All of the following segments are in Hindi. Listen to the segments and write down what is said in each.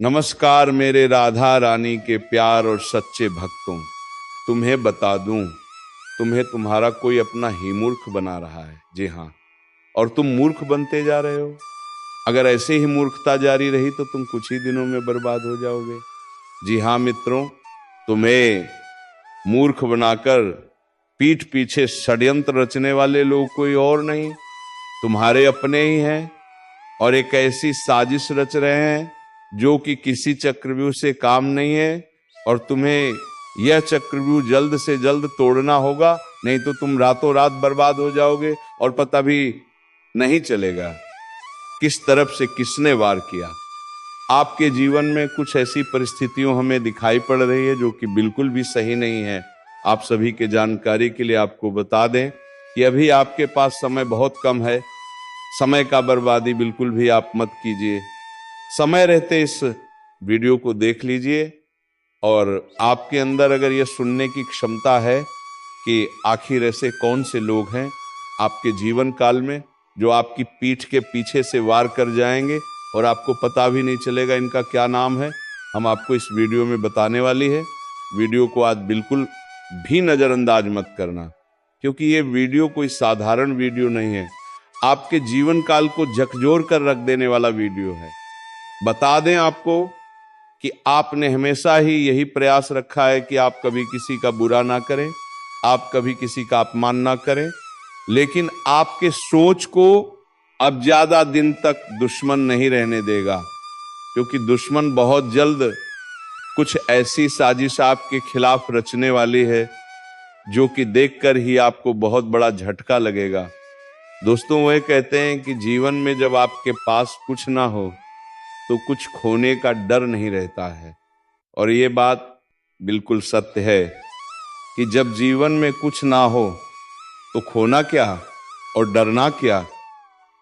नमस्कार मेरे राधा रानी के प्यार और सच्चे भक्तों। तुम्हें बता दूं, तुम्हें तुम्हारा कोई अपना ही मूर्ख बना रहा है। जी हाँ, और तुम मूर्ख बनते जा रहे हो। अगर ऐसे ही मूर्खता जारी रही तो तुम कुछ ही दिनों में बर्बाद हो जाओगे। जी हाँ मित्रों, तुम्हें मूर्ख बनाकर पीठ पीछे षड्यंत्र रचने वाले लोग कोई और नहीं, तुम्हारे अपने ही हैं। और एक ऐसी साजिश रच रहे हैं जो कि किसी चक्रव्यूह से काम नहीं है, और तुम्हें यह चक्रव्यूह जल्द से जल्द तोड़ना होगा, नहीं तो तुम रातों रात बर्बाद हो जाओगे और पता भी नहीं चलेगा किस तरफ से किसने वार किया। आपके जीवन में कुछ ऐसी परिस्थितियों हमें दिखाई पड़ रही है जो कि बिल्कुल भी सही नहीं है। आप सभी के जानकारी के लिए आपको बता दें कि अभी आपके पास समय बहुत कम है। समय का बर्बादी बिल्कुल भी आप मत कीजिए। समय रहते इस वीडियो को देख लीजिए, और आपके अंदर अगर यह सुनने की क्षमता है कि आखिर ऐसे कौन से लोग हैं आपके जीवन काल में जो आपकी पीठ के पीछे से वार कर जाएंगे और आपको पता भी नहीं चलेगा इनका क्या नाम है, हम आपको इस वीडियो में बताने वाली है। वीडियो को आज बिल्कुल भी नज़रअंदाज मत करना, क्योंकि ये वीडियो कोई साधारण वीडियो नहीं है। आपके जीवन काल को झकझोर कर रख देने वाला वीडियो है। बता दें आपको कि आपने हमेशा ही यही प्रयास रखा है कि आप कभी किसी का बुरा ना करें, आप कभी किसी का अपमान ना करें, लेकिन आपके सोच को अब ज्यादा दिन तक दुश्मन नहीं रहने देगा, क्योंकि दुश्मन बहुत जल्द कुछ ऐसी साजिश आपके खिलाफ रचने वाली है जो कि देखकर ही आपको बहुत बड़ा झटका लगेगा। दोस्तों, वह कहते हैं कि जीवन में जब आपके पास कुछ ना हो तो कुछ खोने का डर नहीं रहता है, और ये बात बिल्कुल सत्य है कि जब जीवन में कुछ ना हो तो खोना क्या और डरना क्या।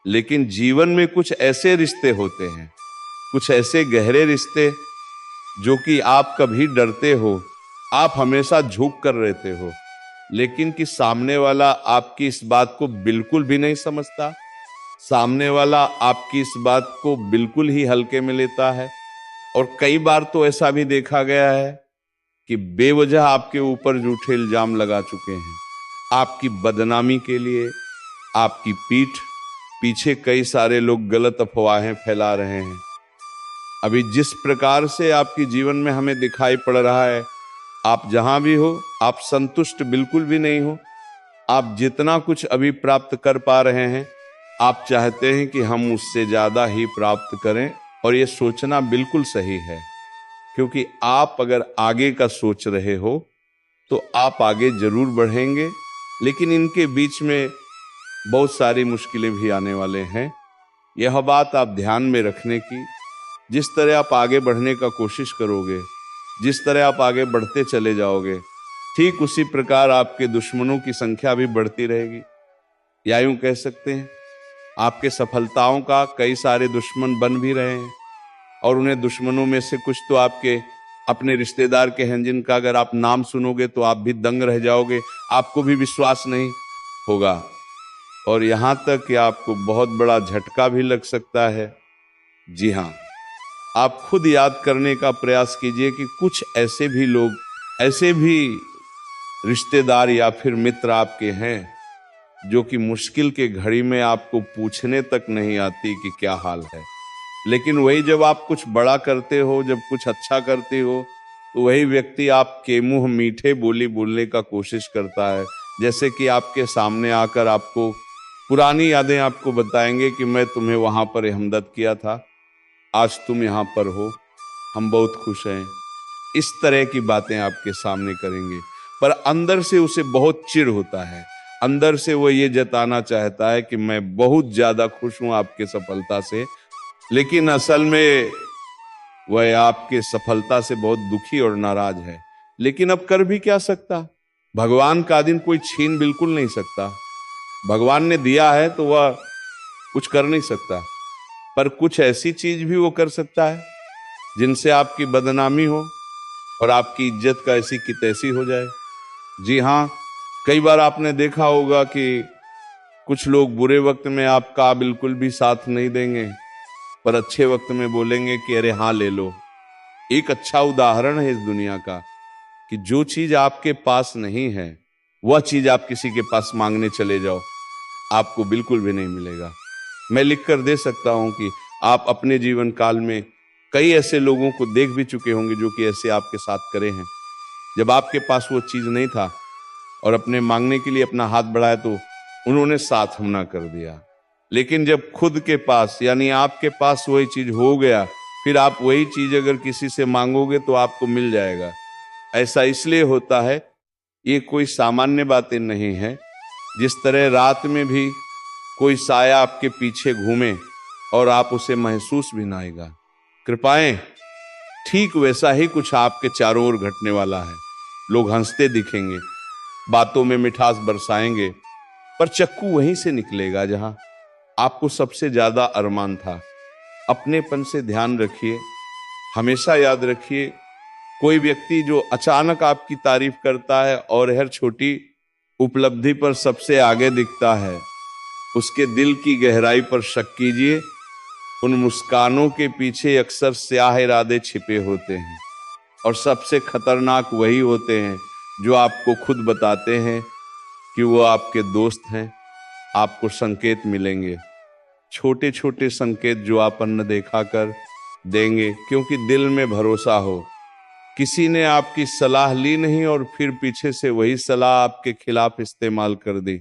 लेकिन जीवन में कुछ ऐसे रिश्ते होते हैं, कुछ ऐसे गहरे रिश्ते जो कि आप कभी डरते हो, आप हमेशा झुक कर रहते हो, लेकिन कि सामने वाला आपकी इस बात को बिल्कुल भी नहीं समझता। सामने वाला आपकी इस बात को बिल्कुल ही हल्के में लेता है, और कई बार तो ऐसा भी देखा गया है कि बेवजह आपके ऊपर झूठे इल्जाम लगा चुके हैं। आपकी बदनामी के लिए आपकी पीठ पीछे कई सारे लोग गलत अफवाहें फैला रहे हैं। अभी जिस प्रकार से आपके जीवन में हमें दिखाई पड़ रहा है, आप जहां भी हो आप संतुष्ट बिल्कुल भी नहीं हो। आप जितना कुछ अभी प्राप्त कर पा रहे हैं, आप चाहते हैं कि हम उससे ज्यादा ही प्राप्त करें, और ये सोचना बिल्कुल सही है, क्योंकि आप अगर आगे का सोच रहे हो तो आप आगे जरूर बढ़ेंगे, लेकिन इनके बीच में बहुत सारी मुश्किलें भी आने वाले हैं। यह बात आप ध्यान में रखने की, जिस तरह आप आगे बढ़ने का कोशिश करोगे, जिस तरह आप आगे बढ़ते चले जाओगे, ठीक उसी प्रकार आपके दुश्मनों की संख्या भी बढ़ती रहेगी। या यूं कह सकते हैं, आपके सफलताओं का कई सारे दुश्मन बन भी रहे हैं, और उन्हें दुश्मनों में से कुछ तो आपके अपने रिश्तेदार के हैं, जिनका अगर आप नाम सुनोगे तो आप भी दंग रह जाओगे, आपको भी विश्वास नहीं होगा, और यहाँ तक कि आपको बहुत बड़ा झटका भी लग सकता है। जी हाँ, आप खुद याद करने का प्रयास कीजिए कि कुछ ऐसे भी लोग, ऐसे भी रिश्तेदार या फिर मित्र आपके हैं जो कि मुश्किल के घड़ी में आपको पूछने तक नहीं आती कि क्या हाल है, लेकिन वही जब आप कुछ बड़ा करते हो, जब कुछ अच्छा करते हो, तो वही व्यक्ति आपके मुंह मीठे बोली बोलने का कोशिश करता है। जैसे कि आपके सामने आकर आपको पुरानी यादें आपको बताएंगे कि मैं तुम्हें वहां पर हमदर्द किया था, आज तुम यहाँ पर हो, हम बहुत खुश हैं। इस तरह की बातें आपके सामने करेंगे, पर अंदर से उसे बहुत चिढ़ होता है। अंदर से वो ये जताना चाहता है कि मैं बहुत ज्यादा खुश हूं आपके सफलता से, लेकिन असल में वह आपके सफलता से बहुत दुखी और नाराज है। लेकिन अब कर भी क्या सकता, भगवान का दिन कोई छीन बिल्कुल नहीं सकता। भगवान ने दिया है तो वह कुछ कर नहीं सकता, पर कुछ ऐसी चीज भी वो कर सकता है जिनसे आपकी बदनामी हो और आपकी इज्जत का ऐसी की तैसी हो जाए। जी हाँ, कई बार आपने देखा होगा कि कुछ लोग बुरे वक्त में आपका बिल्कुल भी साथ नहीं देंगे, पर अच्छे वक्त में बोलेंगे कि अरे हाँ ले लो, एक अच्छा उदाहरण है इस दुनिया का कि जो चीज आपके पास नहीं है वह चीज आप किसी के पास मांगने चले जाओ, आपको बिल्कुल भी नहीं मिलेगा। मैं लिख कर दे सकता हूं कि आप अपने जीवन काल में कई ऐसे लोगों को देख भी चुके होंगे जो कि ऐसे आपके साथ करे हैं। जब आपके पास वो चीज नहीं था और अपने मांगने के लिए अपना हाथ बढ़ाया तो उन्होंने साथ मना कर दिया। लेकिन जब खुद के पास यानी आपके पास वही चीज हो गया, फिर आप वही चीज अगर किसी से मांगोगे तो आपको मिल जाएगा। ऐसा इसलिए होता है, ये कोई सामान्य बातें नहीं है। जिस तरह रात में भी कोई साया आपके पीछे घूमे और आप उसे महसूस भी ना आएगा, कृपाएं ठीक वैसा ही कुछ आपके चारों ओर घटने वाला है। लोग हंसते दिखेंगे, बातों में मिठास बरसाएंगे, पर चक्कू वहीं से निकलेगा जहां आपको सबसे ज्यादा अरमान था। अपनेपन से ध्यान रखिए। हमेशा याद रखिए, कोई व्यक्ति जो अचानक आपकी तारीफ करता है और हर छोटी उपलब्धि पर सबसे आगे दिखता है, उसके दिल की गहराई पर शक कीजिए। उन मुस्कानों के पीछे अक्सर स्याह इरादे छिपे होते हैं और सबसे खतरनाक वही होते हैं जो आपको खुद बताते हैं कि वो आपके दोस्त हैं। आपको संकेत मिलेंगे, छोटे छोटे संकेत जो आप अन्न देखा कर देंगे, क्योंकि दिल में भरोसा हो। किसी ने आपकी सलाह ली नहीं और फिर पीछे से वही सलाह आपके खिलाफ इस्तेमाल कर दी।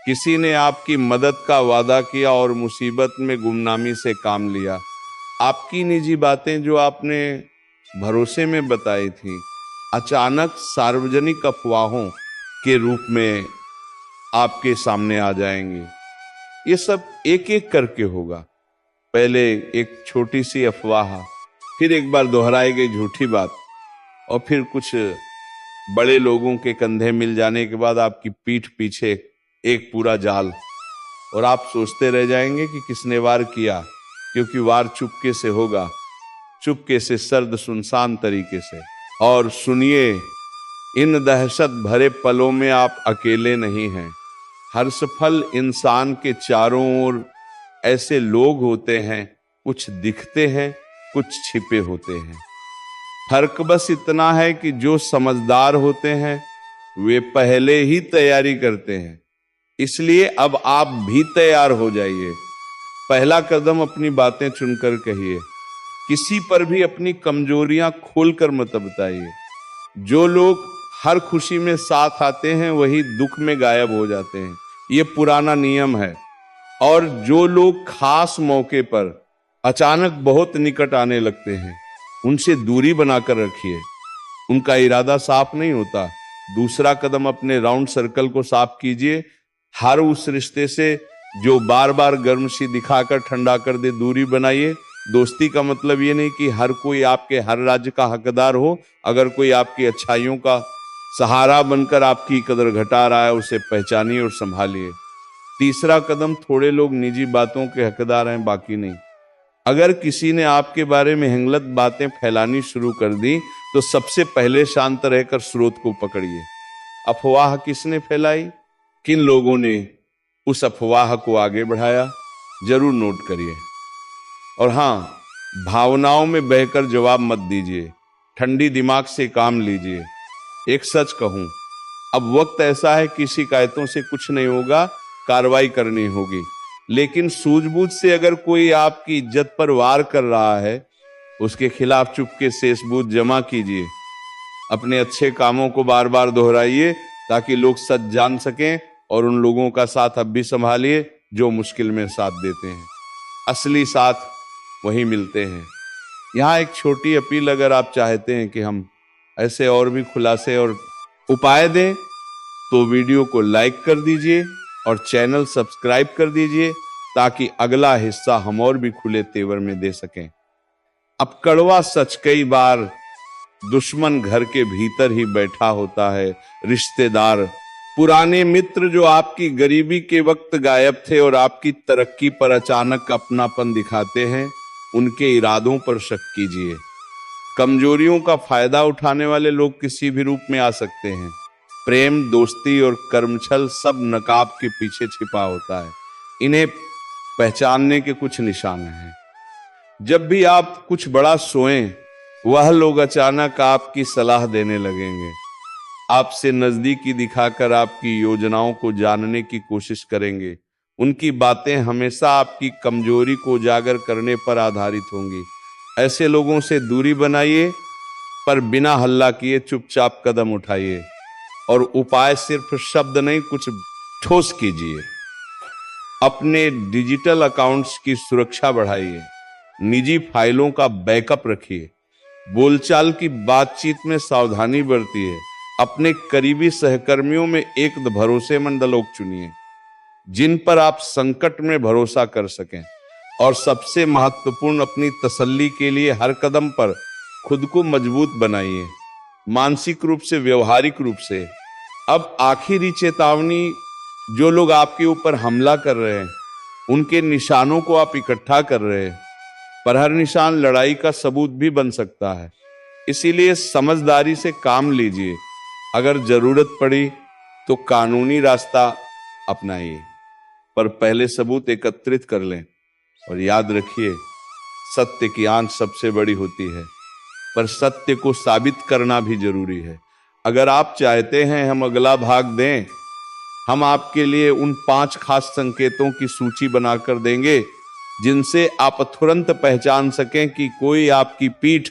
किसी ने आपकी मदद का वादा किया और मुसीबत में गुमनामी से काम लिया। आपकी निजी बातें जो आपने भरोसे में बताई थी, अचानक सार्वजनिक अफवाहों के रूप में आपके सामने आ जाएंगे। ये सब एक एक करके होगा। पहले एक छोटी सी अफवाह, फिर एक बार दोहराई गई झूठी बात, और फिर कुछ बड़े लोगों के कंधे मिल जाने के बाद आपकी पीठ पीछे एक पूरा जाल, और आप सोचते रह जाएंगे कि किसने वार किया, क्योंकि वार चुपके से होगा, चुपके से, सर्द सुनसान तरीके से। और सुनिए, इन दहशत भरे पलों में आप अकेले नहीं हैं। हर सफल इंसान के चारों ओर ऐसे लोग होते हैं, कुछ दिखते हैं, कुछ छिपे होते हैं। फर्क बस इतना है कि जो समझदार होते हैं वे पहले ही तैयारी करते हैं। इसलिए अब आप भी तैयार हो जाइए। पहला कदम अपनी बातें चुनकर कहिए। किसी पर भी अपनी कमजोरियां खोलकर मत बताइए। जो लोग हर खुशी में साथ आते हैं वही दुख में गायब हो जाते हैं, ये पुराना नियम है। और जो लोग खास मौके पर अचानक बहुत निकट आने लगते हैं, उनसे दूरी बनाकर रखिए। उनका इरादा साफ नहीं होता। दूसरा कदम, अपने राउंड सर्कल को साफ कीजिए। हर उस रिश्ते से जो बार बार गर्मशी दिखाकर ठंडा कर दे, दूरी बनाइए। दोस्ती का मतलब ये नहीं कि हर कोई आपके हर राज्य का हकदार हो। अगर कोई आपकी अच्छाइयों का सहारा बनकर आपकी कदर घटा रहा है, उसे पहचानिए और संभालिए। तीसरा कदम, थोड़े लोग निजी बातों के हकदार हैं, बाकी नहीं। अगर किसी ने आपके बारे में हिंगलत बातें फैलानी शुरू कर दी तो सबसे पहले शांत रहकर स्रोत को पकड़िए। अफवाह किसने फैलाई, किन लोगों ने उस अफवाह को आगे बढ़ाया, जरूर नोट करिए। और हाँ, भावनाओं में बहकर जवाब मत दीजिए, ठंडी दिमाग से काम लीजिए। एक सच कहूं, अब वक्त ऐसा है कि शिकायतों से कुछ नहीं होगा, कार्रवाई करनी होगी। लेकिन सूझबूझ से अगर कोई आपकी इज्जत पर वार कर रहा है, उसके खिलाफ चुपके से सबूत जमा कीजिए। अपने अच्छे कामों को बार बार दोहराइए ताकि लोग सच जान सकें, और उन लोगों का साथ अब भी संभालिए जो मुश्किल में साथ देते हैं। असली साथ वही मिलते हैं। यहाँ एक छोटी अपील, अगर आप चाहते हैं कि हम ऐसे और भी खुलासे और उपाय दें तो वीडियो को लाइक कर दीजिए और चैनल सब्सक्राइब कर दीजिए, ताकि अगला हिस्सा हम और भी खुले तेवर में दे सकें। अब कड़वा सच, कई बार दुश्मन घर के भीतर ही बैठा होता है। रिश्तेदार, पुराने मित्र जो आपकी गरीबी के वक्त गायब थे और आपकी तरक्की पर अचानक अपनापन दिखाते हैं, उनके इरादों पर शक कीजिए। कमजोरियों का फायदा उठाने वाले लोग किसी भी रूप में आ सकते हैं। प्रेम, दोस्ती और कर्मछल सब नकाब के पीछे छिपा होता है। इन्हें पहचानने के कुछ निशान हैं। जब भी आप कुछ बड़ा सोएं, वह लोग अचानक आपकी सलाह देने लगेंगे, आपसे नजदीकी दिखाकर आपकी योजनाओं को जानने की कोशिश करेंगे। उनकी बातें हमेशा आपकी कमजोरी को उजागर करने पर आधारित होंगी। ऐसे लोगों से दूरी बनाइए, पर बिना हल्ला किए चुपचाप कदम उठाइए। और उपाय सिर्फ शब्द नहीं, कुछ ठोस कीजिए। अपने डिजिटल अकाउंट्स की सुरक्षा बढ़ाइए, निजी फाइलों का बैकअप रखिए, बोलचाल की बातचीत में सावधानी बरतिए। अपने करीबी सहकर्मियों में एक भरोसेमंद लोग चुनिए जिन पर आप संकट में भरोसा कर सकें। और सबसे महत्वपूर्ण, अपनी तसल्ली के लिए हर कदम पर खुद को मजबूत बनाइए, मानसिक रूप से, व्यवहारिक रूप से। अब आखिरी चेतावनी, जो लोग आपके ऊपर हमला कर रहे हैं उनके निशानों को आप इकट्ठा कर रहे हैं, पर हर निशान लड़ाई का सबूत भी बन सकता है। इसीलिए समझदारी से काम लीजिए। अगर जरूरत पड़ी तो कानूनी रास्ता अपनाइए, पर पहले सबूत एकत्रित कर लें। और याद रखिए, सत्य की आंच सबसे बड़ी होती है, पर सत्य को साबित करना भी जरूरी है। अगर आप चाहते हैं हम अगला भाग दें, हम आपके लिए उन 5 खास संकेतों की सूची बनाकर देंगे जिनसे आप तुरंत पहचान सकें कि कोई आपकी पीठ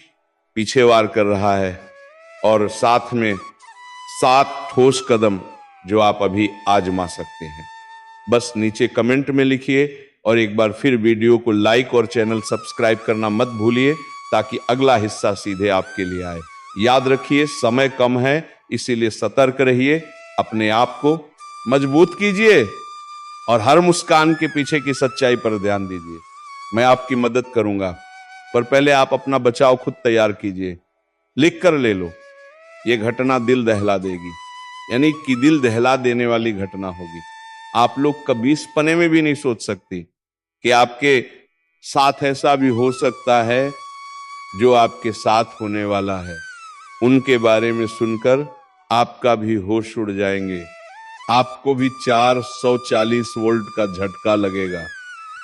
पीछे वार कर रहा है। और साथ में 7 ठोस कदम जो आप अभी आजमा सकते हैं। बस नीचे कमेंट में लिखिए और एक बार फिर वीडियो को लाइक और चैनल सब्सक्राइब करना मत भूलिए, ताकि अगला हिस्सा सीधे आपके लिए आए। याद रखिए, समय कम है, इसीलिए सतर्क रहिए, अपने आप को मजबूत कीजिए और हर मुस्कान के पीछे की सच्चाई पर ध्यान दीजिए। मैं आपकी मदद करूंगा, पर पहले आप अपना बचाव खुद तैयार कीजिए। लिख कर ले लो, ये घटना दिल दहला देगी, यानी कि दिल दहला देने वाली घटना होगी। आप लोग कभी इस पने में भी नहीं सोच सकती कि आपके साथ ऐसा भी हो सकता है जो आपके साथ होने वाला है। उनके बारे में सुनकर आपका भी होश उड़ जाएंगे, आपको भी 440 वोल्ट का झटका लगेगा।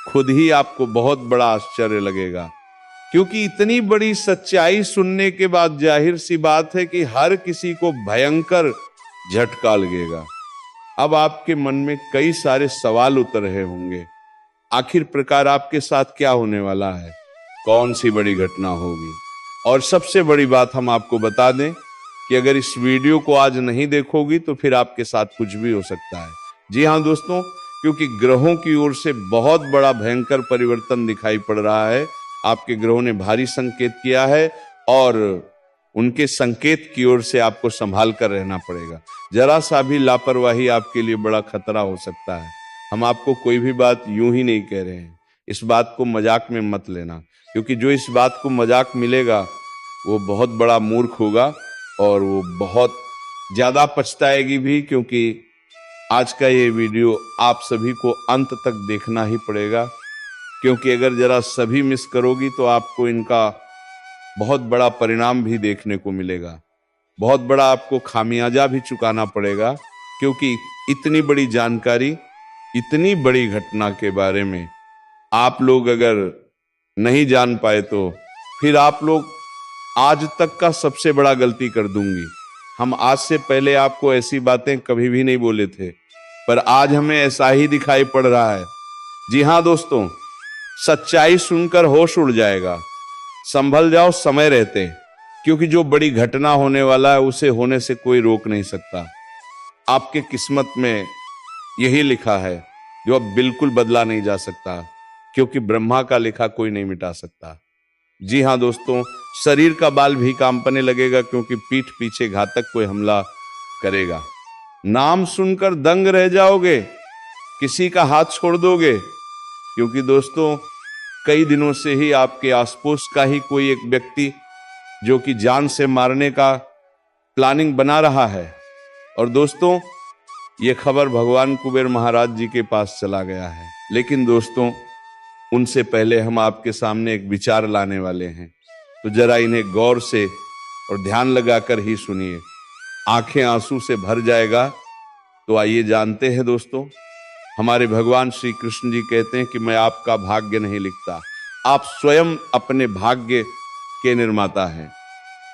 खुद ही आपको बहुत बड़ा आश्चर्य लगेगा, क्योंकि इतनी बड़ी सच्चाई सुनने के बाद जाहिर सी बात है कि हर किसी को भयंकर झटका लगेगा। अब आपके मन में कई सारे सवाल उतर रहे होंगे, आखिर प्रकार आपके साथ क्या होने वाला है, कौन सी बड़ी घटना होगी। और सबसे बड़ी बात हम आपको बता दें कि अगर इस वीडियो को आज नहीं देखोगी तो फिर आपके साथ कुछ भी हो सकता है। जी हाँ दोस्तों, क्योंकि ग्रहों की ओर से बहुत बड़ा भयंकर परिवर्तन दिखाई पड़ रहा है। आपके ग्रहों ने भारी संकेत किया है और उनके संकेत की ओर से आपको संभाल कर रहना पड़ेगा। जरा सा भी लापरवाही आपके लिए बड़ा खतरा हो सकता है। हम आपको कोई भी बात यूं ही नहीं कह रहे हैं, इस बात को मजाक में मत लेना, क्योंकि जो इस बात को मजाक मिलेगा वो बहुत बड़ा मूर्ख होगा और वो बहुत ज्यादा पछताएगी भी, क्योंकि आज का ये वीडियो आप सभी को अंत तक देखना ही पड़ेगा। क्योंकि अगर जरा सभी मिस करोगी तो आपको इनका बहुत बड़ा परिणाम भी देखने को मिलेगा, बहुत बड़ा आपको खामियाजा भी चुकाना पड़ेगा। क्योंकि इतनी बड़ी जानकारी, इतनी बड़ी घटना के बारे में आप लोग अगर नहीं जान पाए तो फिर आप लोग आज तक का सबसे बड़ा गलती कर दूंगी। हम आज से पहले आपको ऐसी बातें कभी भी नहीं बोले थे, पर आज हमें ऐसा ही दिखाई पड़ रहा है। जी हाँ दोस्तों, सच्चाई सुनकर होश उड़ जाएगा। संभल जाओ समय रहते, क्योंकि जो बड़ी घटना होने वाला है उसे होने से कोई रोक नहीं सकता। आपके किस्मत में यही लिखा है जो अब बिल्कुल बदला नहीं जा सकता, क्योंकि ब्रह्मा का लिखा कोई नहीं मिटा सकता। जी हाँ दोस्तों, शरीर का बाल भी कांपने लगेगा, क्योंकि पीठ पीछे घातक कोई हमला करेगा। नाम सुनकर दंग रह जाओगे, किसी का हाथ छोड़ दोगे, क्योंकि दोस्तों कई दिनों से ही आपके आसपास का ही कोई एक व्यक्ति जो कि जान से मारने का प्लानिंग बना रहा है। और दोस्तों ये खबर भगवान कुबेर महाराज जी के पास चला गया है। लेकिन दोस्तों उनसे पहले हम आपके सामने एक विचार लाने वाले हैं, तो जरा इन्हें गौर से और ध्यान लगाकर ही सुनिए, आंखें आंसू से भर जाएगा। तो आइए जानते हैं दोस्तों, हमारे भगवान श्री कृष्ण जी कहते हैं कि मैं आपका भाग्य नहीं लिखता, आप स्वयं अपने भाग्य के निर्माता हैं।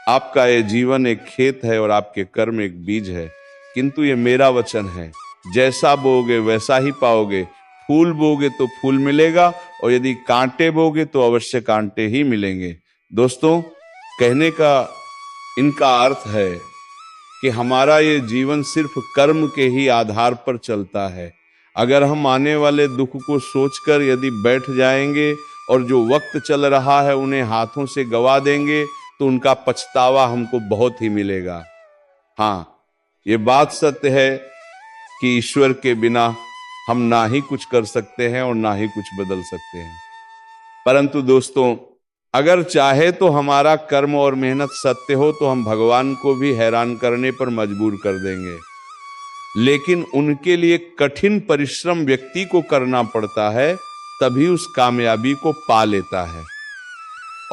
आपका ये जीवन एक खेत है और आपके कर्म एक बीज है, किंतु ये मेरा वचन है, जैसा बोगे वैसा ही पाओगे। फूल बोगे तो फूल मिलेगा, और यदि कांटे बोगे तो अवश्य कांटे ही मिलेंगे। दोस्तों, कहने का इनका अर्थ है कि हमारा ये जीवन सिर्फ कर्म के ही आधार पर चलता है। अगर हम आने वाले दुख को सोचकर यदि बैठ जाएंगे और जो वक्त चल रहा है उन्हें हाथों से गवा देंगे, तो उनका पछतावा हमको बहुत ही मिलेगा। हाँ, ये बात सत्य है कि ईश्वर के बिना हम ना ही कुछ कर सकते हैं और ना ही कुछ बदल सकते हैं। परंतु दोस्तों, अगर चाहे तो हमारा कर्म और मेहनत सत्य हो तो हम भगवान को भी हैरान करने पर मजबूर कर देंगे। लेकिन उनके लिए कठिन परिश्रम व्यक्ति को करना पड़ता है, तभी उस कामयाबी को पा लेता है।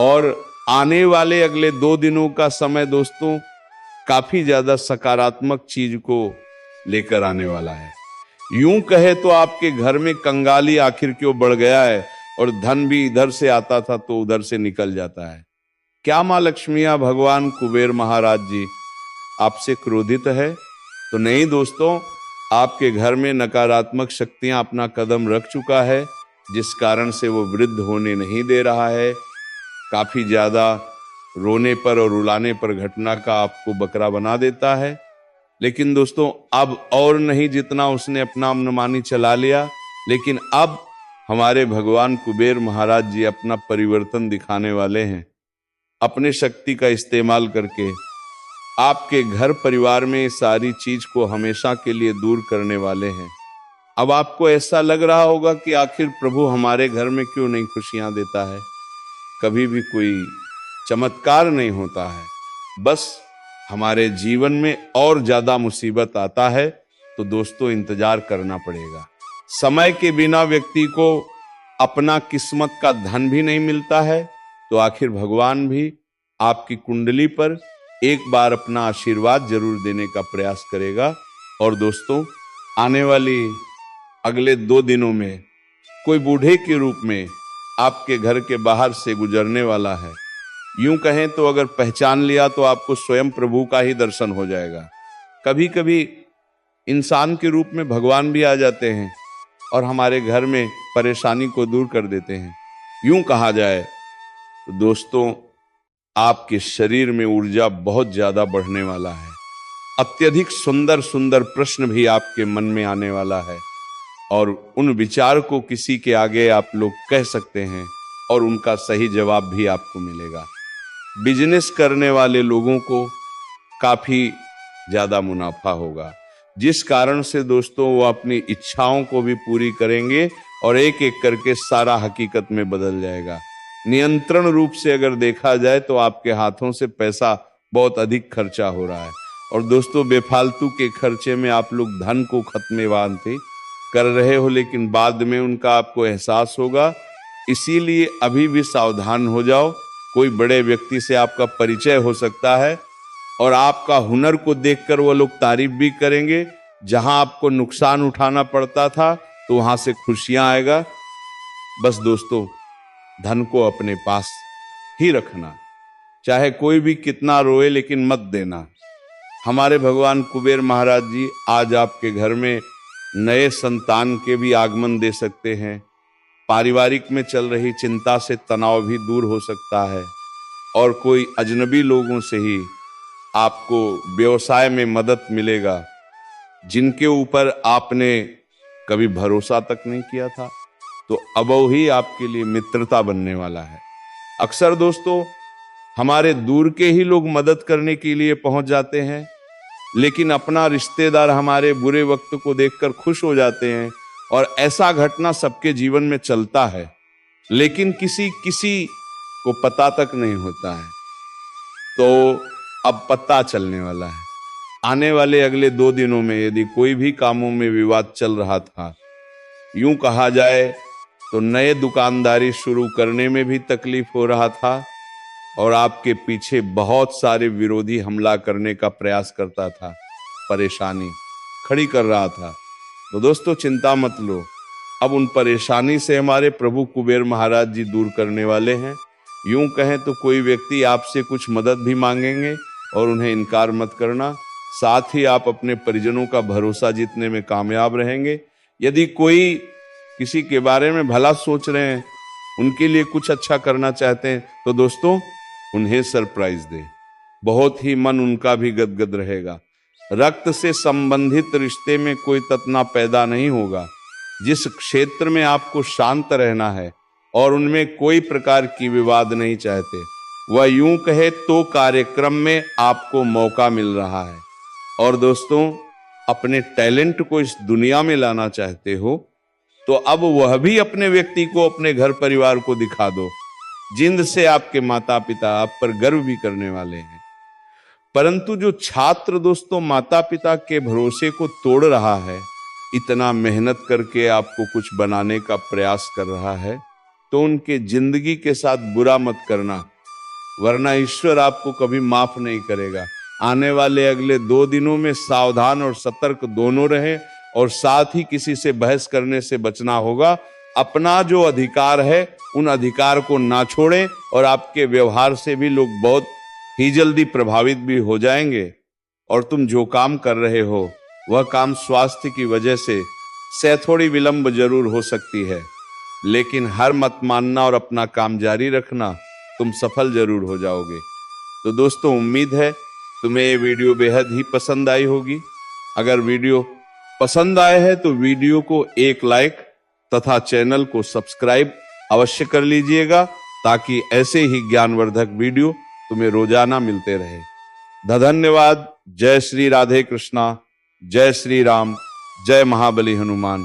और आने वाले अगले 2 दिनों का समय दोस्तों काफी ज्यादा सकारात्मक चीज को लेकर आने वाला है। यूं कहे तो आपके घर में कंगाली आखिर क्यों बढ़ गया है, और धन भी इधर से आता था तो उधर से निकल जाता है। क्या माँ लक्ष्मिया भगवान कुबेर महाराज जी आपसे क्रोधित है? तो नहीं दोस्तों, आपके घर में नकारात्मक शक्तियां अपना कदम रख चुका है, जिस कारण से वो वृद्ध होने नहीं दे रहा है। काफी ज्यादा रोने पर और रुलाने पर घटना का आपको बकरा बना देता है। लेकिन दोस्तों, अब और नहीं, जितना उसने अपना मनमानी चला लिया, लेकिन अब हमारे भगवान कुबेर महाराज जी अपना परिवर्तन दिखाने वाले हैं। अपने शक्ति का इस्तेमाल करके आपके घर परिवार में सारी चीज को हमेशा के लिए दूर करने वाले हैं। अब आपको ऐसा लग रहा होगा कि आखिर प्रभु हमारे घर में क्यों नहीं खुशियां देता है, कभी भी कोई चमत्कार नहीं होता है, बस हमारे जीवन में और ज्यादा मुसीबत आता है। तो दोस्तों, इंतजार करना पड़ेगा। समय के बिना व्यक्ति को अपना किस्मत का धन भी नहीं मिलता है, तो आखिर भगवान भी आपकी कुंडली पर एक बार अपना आशीर्वाद जरूर देने का प्रयास करेगा। और दोस्तों, आने वाली अगले 2 दिनों में कोई बूढ़े के रूप में आपके घर के बाहर से गुजरने वाला है। यूं कहें तो अगर पहचान लिया तो आपको स्वयं प्रभु का ही दर्शन हो जाएगा। कभी कभी इंसान के रूप में भगवान भी आ जाते हैं और हमारे घर में परेशानी को दूर कर देते हैं। यूं कहा जाए तो दोस्तों, आपके शरीर में ऊर्जा बहुत ज्यादा बढ़ने वाला है। अत्यधिक सुंदर सुंदर प्रश्न भी आपके मन में आने वाला है, और उन विचार को किसी के आगे आप लोग कह सकते हैं और उनका सही जवाब भी आपको मिलेगा। बिजनेस करने वाले लोगों को काफी ज्यादा मुनाफा होगा, जिस कारण से दोस्तों वो अपनी इच्छाओं को भी पूरी करेंगे और एक एक करके सारा हकीकत में बदल जाएगा। नियंत्रण रूप से अगर देखा जाए तो आपके हाथों से पैसा बहुत अधिक खर्चा हो रहा है, और दोस्तों बेफालतू के खर्चे में आप लोग धन को खत्मेवांति कर रहे हो, लेकिन बाद में उनका आपको एहसास होगा। इसीलिए अभी भी सावधान हो जाओ। कोई बड़े व्यक्ति से आपका परिचय हो सकता है और आपका हुनर को देखकर वो लोग तारीफ भी करेंगे। जहां आपको नुकसान उठाना पड़ता था तो वहां से खुशियां आएगा। बस दोस्तों, धन को अपने पास ही रखना, चाहे कोई भी कितना रोए, लेकिन मत देना। हमारे भगवान कुबेर महाराज जी आज आपके घर में नए संतान के भी आगमन दे सकते हैं। पारिवारिक में चल रही चिंता से तनाव भी दूर हो सकता है, और कोई अजनबी लोगों से ही आपको व्यवसाय में मदद मिलेगा, जिनके ऊपर आपने कभी भरोसा तक नहीं किया था, तो अब ही आपके लिए मित्रता बनने वाला है। अक्सर दोस्तों, हमारे दूर के ही लोग मदद करने के लिए पहुंच जाते हैं, लेकिन अपना रिश्तेदार हमारे बुरे वक्त को देखकर खुश हो जाते हैं, और ऐसा घटना सबके जीवन में चलता है, लेकिन किसी किसी को पता तक नहीं होता है। तो अब पता चलने वाला है। आने वाले अगले 2 दिनों में यदि कोई भी कामों में विवाद चल रहा था, यूं कहा जाए तो नए दुकानदारी शुरू करने में भी तकलीफ हो रहा था, और आपके पीछे बहुत सारे विरोधी हमला करने का प्रयास करता था, परेशानी खड़ी कर रहा था, तो दोस्तों चिंता मत लो। अब उन परेशानी से हमारे प्रभु कुबेर महाराज जी दूर करने वाले हैं। यूं कहें तो कोई व्यक्ति आपसे कुछ मदद भी मांगेंगे और उन्हें इनकार मत करना। साथ ही आप अपने परिजनों का भरोसा जीतने में कामयाब रहेंगे। यदि कोई किसी के बारे में भला सोच रहे हैं, उनके लिए कुछ अच्छा करना चाहते हैं, तो दोस्तों उन्हें सरप्राइज दें। बहुत ही मन उनका भी गदगद रहेगा। रक्त से संबंधित रिश्ते में कोई तनाव पैदा नहीं होगा। जिस क्षेत्र में आपको शांत रहना है और उनमें कोई प्रकार की विवाद नहीं चाहते, वह यूं कहे तो कार्यक्रम में आपको मौका मिल रहा है। और दोस्तों, अपने टैलेंट को इस दुनिया में लाना चाहते हो तो अब वह भी अपने व्यक्ति को, अपने घर परिवार को दिखा दो, जिंद से आपके माता पिता आप पर गर्व भी करने वाले हैं। परंतु जो छात्र दोस्तों माता पिता के भरोसे को तोड़ रहा है, इतना मेहनत करके आपको कुछ बनाने का प्रयास कर रहा है, तो उनके जिंदगी के साथ बुरा मत करना, वरना ईश्वर आपको कभी माफ नहीं करेगा। आने वाले अगले 2 दिनों में सावधान और सतर्क दोनों रहें और साथ ही किसी से बहस करने से बचना होगा। अपना जो अधिकार है उन अधिकार को ना छोड़ें और आपके व्यवहार से भी लोग बहुत ही जल्दी प्रभावित भी हो जाएंगे। और तुम जो काम कर रहे हो वह काम स्वास्थ्य की वजह से थोड़ी विलंब जरूर हो सकती है, लेकिन हार मत मानना और अपना काम जारी रखना, तुम सफल जरूर हो जाओगे। तो दोस्तों, उम्मीद है तुम्हें ये वीडियो बेहद ही पसंद आई होगी। अगर वीडियो पसंद आए है तो वीडियो को एक लाइक तथा चैनल को सब्सक्राइब अवश्य कर लीजिएगा, ताकि ऐसे ही ज्ञानवर्धक वीडियो तुम्हें रोजाना मिलते रहे। धन्यवाद। जय श्री राधे कृष्णा, जय श्री राम, जय महाबली हनुमान।